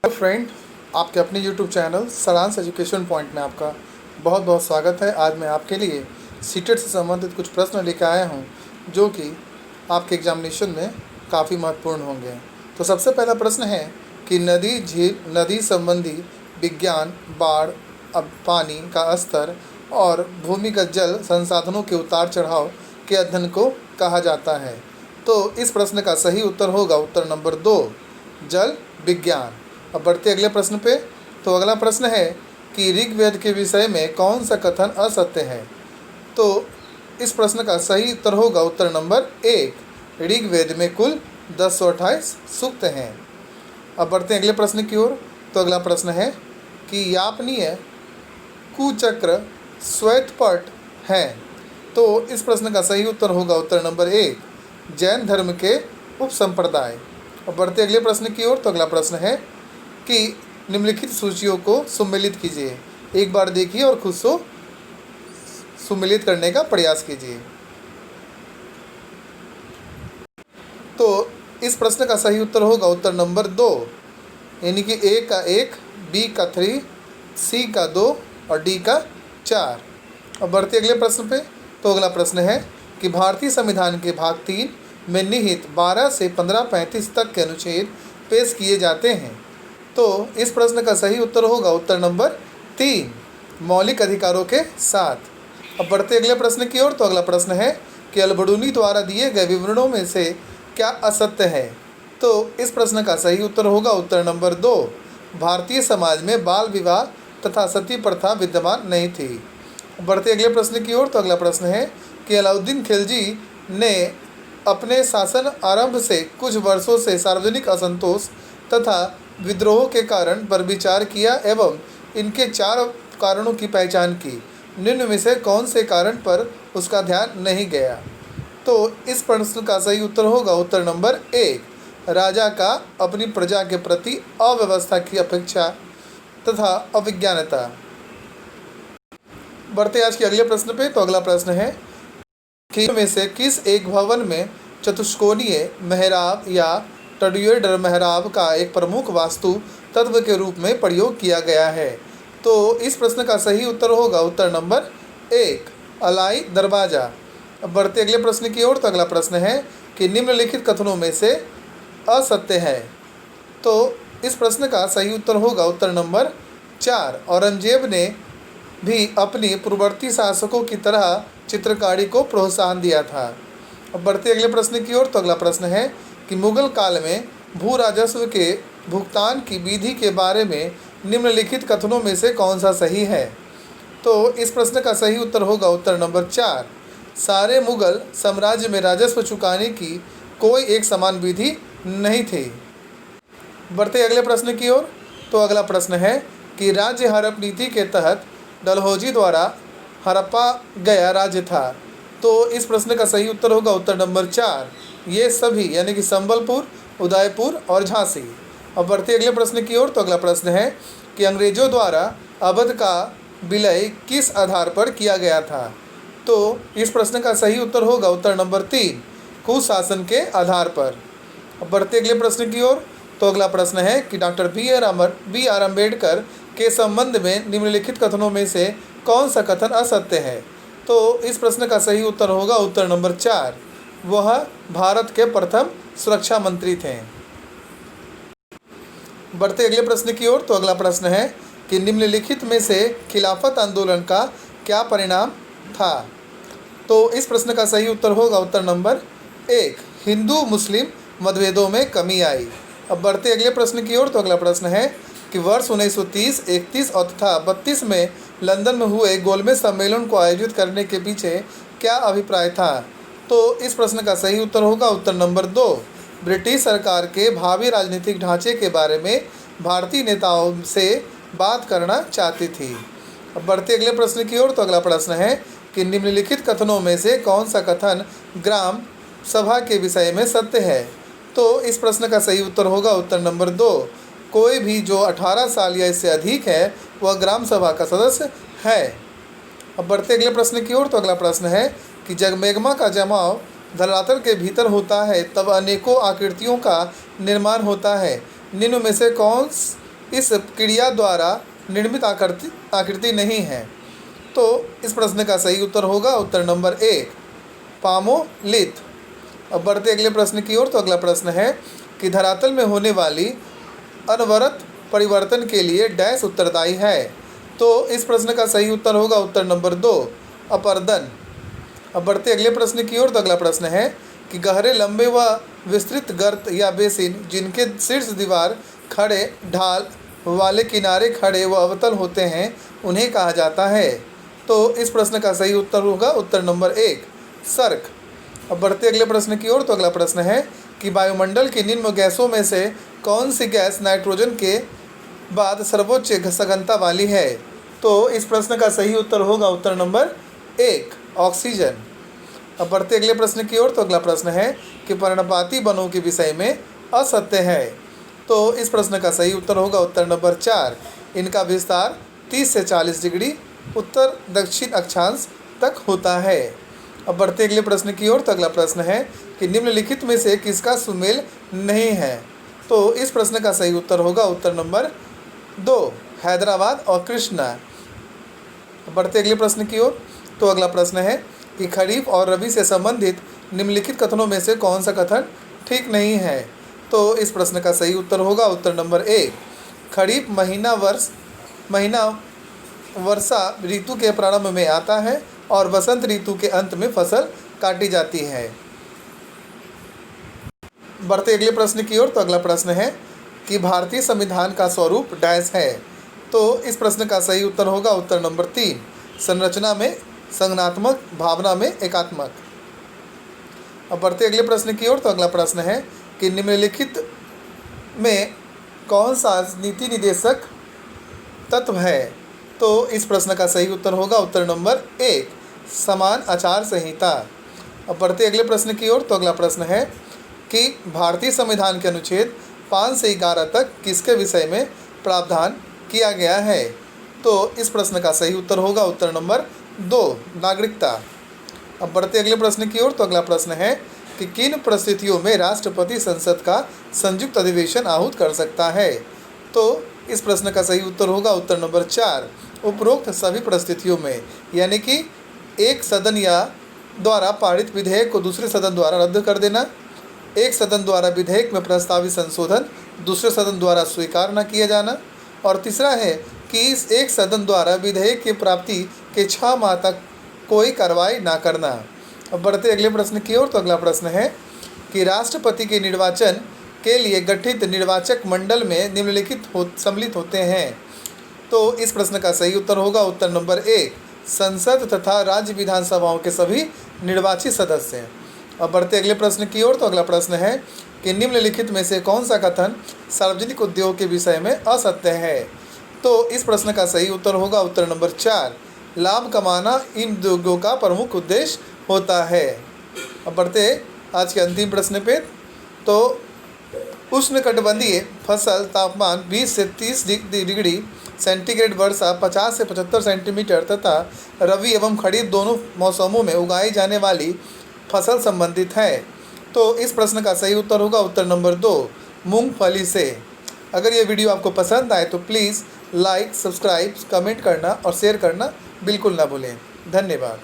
Hello friend, आपके अपने YouTube channel सारांश एजुकेशन पॉइंट में आपका बहुत बहुत स्वागत है। आज मैं आपके लिए सीटेट से संबंधित कुछ प्रश्न लेकर आया हूं जो कि आपके एग्जामिनेशन में काफ़ी महत्वपूर्ण होंगे। तो सबसे पहला प्रश्न है कि नदी, झील, नदी संबंधी विज्ञान, बाढ़, अब पानी का स्तर और भूमिगत जल संसाधनों के उतार चढ़ाव के अध्ययन को कहा जाता है। तो इस प्रश्न का सही उत्तर होगा उत्तर नंबर 2, जल विज्ञान। अब बढ़ते अगले प्रश्न पे। तो अगला प्रश्न है कि ऋग्वेद के विषय में कौन सा कथन असत्य है। तो इस प्रश्न का सही उत्तर होगा उत्तर नंबर 1, ऋग्वेद में कुल 1028 सूक्त हैं। अब बढ़ते हैं अगले प्रश्न की ओर। तो अगला प्रश्न है कि यापनीय, कुचक्र, श्वेतपट हैं। तो इस प्रश्न का सही उत्तर होगा उत्तर नंबर 1, जैन धर्म के उपसंप्रदाय। अब बढ़ते अगले प्रश्न की ओर। तो अगला प्रश्न है कि निम्नलिखित सूचियों को सुमेलित कीजिए। एक बार देखिए और खुद से सुमेलित करने का प्रयास कीजिए। तो इस प्रश्न का सही उत्तर होगा उत्तर नंबर 2, यानी कि ए का 1, बी का 3, सी का 2 और डी का 4। अब बढ़ते अगले प्रश्न पे। तो अगला प्रश्न है कि भारतीय संविधान के भाग 3 में निहित 12 से 1535 तक के अनुच्छेद पेश किए जाते हैं। तो इस प्रश्न का सही उत्तर होगा उत्तर नंबर 3, मौलिक अधिकारों के साथ। अब बढ़ते अगले प्रश्न की ओर। तो अगला प्रश्न है कि अल-बडूनी द्वारा दिए गए विवरणों में से क्या असत्य है। तो इस प्रश्न का सही उत्तर होगा उत्तर नंबर 2, भारतीय समाज में बाल विवाह तथा सती प्रथा विद्यमान नहीं थी। बढ़ते अगले प्रश्न की ओर। तो अगला प्रश्न है कि अलाउद्दीन खिलजी ने अपने शासन आरंभ से कुछ वर्षों से सार्वजनिक असंतोष तथा विद्रोह के कारण पर विचार किया एवं इनके 4 कारणों की पहचान की। निम्न में से कौन से कारण पर उसका ध्यान नहीं गया। तो इस प्रश्न का सही उत्तर होगा उत्तर नंबर 1, राजा का अपनी प्रजा के प्रति अव्यवस्था की अपेक्षा तथा अविज्ञानता। बढ़ते आज के अगले प्रश्न पे। तो अगला प्रश्न है कि में से किस एक भवन में चतुष्कोणीय मेहराब या टड्यूडर मेहराब का एक प्रमुख वास्तु तत्व के रूप में प्रयोग किया गया है। तो इस प्रश्न का सही उत्तर होगा उत्तर नंबर 1, अलाई दरवाज़ा। अब बढ़ते अगले प्रश्न की ओर। तो अगला प्रश्न है कि निम्नलिखित कथनों में से असत्य है। तो इस प्रश्न का सही उत्तर होगा उत्तर नंबर 4, औरंगजेब ने भी अपनी पूर्ववर्ती शासकों की तरह चित्रकारी को प्रोत्साहन दिया था। अब बढ़ते अगले प्रश्न की ओर। तो अगला प्रश्न है कि मुगल काल में भू राजस्व के भुगतान की विधि के बारे में निम्नलिखित कथनों में से कौन सा सही है। तो इस प्रश्न का सही उत्तर होगा उत्तर नंबर 4, सारे मुगल साम्राज्य में राजस्व चुकाने की कोई एक समान विधि नहीं थी। बढ़ते अगले प्रश्न की ओर। तो अगला प्रश्न है कि राज्य हड़प नीति के तहत डलहौजी द्वारा हड़पा गया राज्य था। तो इस प्रश्न का सही उत्तर होगा उत्तर नंबर 4, ये सभी यानी कि संबलपुर, उदयपुर और झांसी। अब बढ़ते अगले प्रश्न की ओर। तो अगला प्रश्न है कि अंग्रेजों द्वारा अवध का विलय किस आधार पर किया गया था। तो इस प्रश्न का सही उत्तर होगा उत्तर नंबर 3, कुशासन के आधार पर। अब बढ़ते अगले प्रश्न की ओर। तो अगला प्रश्न है कि डॉक्टर बी आर अम्बेडकर के संबंध में निम्नलिखित कथनों में से कौन सा कथन असत्य है। तो इस प्रश्न का सही उत्तर होगा उत्तर नंबर 4, वह भारत के प्रथम सुरक्षा मंत्री थे। बढ़ते अगले प्रश्न की ओर। तो अगला प्रश्न है कि निम्नलिखित में से खिलाफत आंदोलन का क्या परिणाम था। तो इस प्रश्न का सही उत्तर होगा उत्तर नंबर 1, हिंदू मुस्लिम मतभेदों में कमी आई। अब बढ़ते अगले प्रश्न की ओर। तो अगला प्रश्न है कि वर्ष 1930, 31 और तथा 32 में लंदन में हुए गोलमेज सम्मेलन को आयोजित करने के पीछे क्या अभिप्राय था। तो इस प्रश्न का सही उत्तर होगा उत्तर नंबर 2, ब्रिटिश सरकार के भावी राजनीतिक ढांचे के बारे में भारतीय नेताओं से बात करना चाहती थी। अब बढ़ते अगले प्रश्न की ओर। तो अगला प्रश्न है कि निम्नलिखित कथनों में से कौन सा कथन ग्राम सभा के विषय में सत्य है। तो इस प्रश्न का सही उत्तर होगा उत्तर नंबर 2, कोई भी जो 18 साल या इससे अधिक है वह ग्राम सभा का सदस्य है। अब बढ़ते अगले प्रश्न की ओर। तो अगला प्रश्न है कि जब मैग्मा का जमाव धरातल के भीतर होता है तब अनेकों आकृतियों का निर्माण होता है। निम्न में से कौन इस क्रिया द्वारा निर्मित आकृति नहीं है। तो इस प्रश्न का सही उत्तर होगा उत्तर नंबर 1 पामोलिथ। अब बढ़ते अगले प्रश्न की ओर। तो अगला प्रश्न है कि धरातल में होने वाली अनवरत परिवर्तन के लिए डैश उत्तरदायी है। तो इस प्रश्न का सही उत्तर होगा उत्तर नंबर 2 अपर्दन। अब बढ़ते अगले प्रश्न की ओर। तो अगला प्रश्न है कि गहरे लंबे व विस्तृत गर्त या बेसिन जिनके शीर्ष दीवार खड़े ढाल वाले किनारे खड़े व अवतल होते हैं उन्हें कहा जाता है। तो इस प्रश्न का सही उत्तर होगा उत्तर नंबर 1 सर्क। अब बढ़ते अगले प्रश्न की ओर। तो अगला प्रश्न है कि वायुमंडल की निम्न गैसों में से कौन सी गैस नाइट्रोजन के बाद सर्वोच्च सघनता वाली है। तो इस प्रश्न का सही उत्तर होगा उत्तर नंबर 1 ऑक्सीजन। अब बढ़ते अगले प्रश्न की ओर। तो अगला प्रश्न है कि पर्णपाती वनों के विषय में असत्य है। तो इस प्रश्न का सही उत्तर होगा उत्तर नंबर 4 इनका विस्तार 30 से 40 डिग्री उत्तर दक्षिण अक्षांश तक होता है। अब बढ़ते अगले प्रश्न की ओर। तो अगला प्रश्न है कि निम्नलिखित में से किसका सुमेल नहीं है। तो इस प्रश्न का सही उत्तर होगा उत्तर नंबर 2 हैदराबाद और कृष्णा। बढ़ते अगले प्रश्न की ओर। तो अगला प्रश्न है कि खरीफ और रबी से संबंधित निम्नलिखित कथनों में से कौन सा कथन ठीक नहीं है। तो इस प्रश्न का सही उत्तर होगा उत्तर नंबर 1 खरीफ महीना वर्षा ऋतु के प्रारंभ में आता है और वसंत ऋतु के अंत में फसल काटी जाती है। बढ़ते अगले प्रश्न की ओर। तो अगला प्रश्न है कि भारतीय संविधान का स्वरूप डैश है। तो इस प्रश्न का सही उत्तर होगा उत्तर नंबर 3 संरचना में संज्ञानात्मक भावना में एकात्मक। अब बढ़ते अगले प्रश्न की ओर। तो अगला प्रश्न है कि निम्नलिखित में कौन सा नीति निदेशक तत्व है। तो इस प्रश्न का सही उत्तर होगा उत्तर नंबर 1 समान आचार संहिता। अब बढ़ते अगले प्रश्न की ओर। तो अगला प्रश्न है कि भारतीय संविधान के अनुच्छेद 5 से 11 तक किसके विषय में प्रावधान किया गया है। तो इस प्रश्न का सही उत्तर होगा उत्तर नंबर 2 नागरिकता। अब बढ़ते अगले प्रश्न की ओर। तो अगला प्रश्न है कि किन परिस्थितियों में राष्ट्रपति संसद का संयुक्त अधिवेशन आहूत कर सकता है। तो इस प्रश्न का सही उत्तर होगा उत्तर नंबर 4 उपरोक्त सभी परिस्थितियों में, यानी कि एक सदन या द्वारा पारित विधेयक को दूसरे सदन द्वारा रद्द कर देना, एक सदन द्वारा विधेयक में प्रस्तावित संशोधन दूसरे सदन द्वारा स्वीकार न किया जाना, और तीसरा है कि इस एक सदन द्वारा विधेयक की प्राप्ति के 6 माह तक कोई कार्रवाई ना करना। अब बढ़ते अगले प्रश्न की ओर। तो अगला प्रश्न है कि राष्ट्रपति के निर्वाचन के लिए गठित निर्वाचक मंडल में निम्नलिखित सम्मिलित होते हैं। तो इस प्रश्न का सही उत्तर होगा उत्तर नंबर 1 संसद तथा राज्य विधानसभाओं के सभी निर्वाचित सदस्य। अब बढ़ते अगले प्रश्न की ओर। तो अगला प्रश्न है कि निम्नलिखित में से कौन सा कथन सार्वजनिक उद्योग के विषय में असत्य है। तो इस प्रश्न का सही उत्तर होगा उत्तर नंबर 4 लाभ कमाना इन उद्योगों का प्रमुख उद्देश्य होता है। अब बढ़ते आज के अंतिम प्रश्न पे। तो उष्णकटिबंधीय फसल तापमान 20 से 30 डिग्री सेंटीग्रेड वर्षा 50 से 75 सेंटीमीटर तथा रबी एवं खरीफ दोनों मौसमों में उगाई जाने वाली फसल संबंधित है। तो इस प्रश्न का सही उत्तर होगा उत्तर नंबर 2 मूंगफली से। अगर ये वीडियो आपको पसंद आए तो प्लीज़ लाइक सब्सक्राइब कमेंट करना और शेयर करना बिल्कुल ना भूलें। धन्यवाद।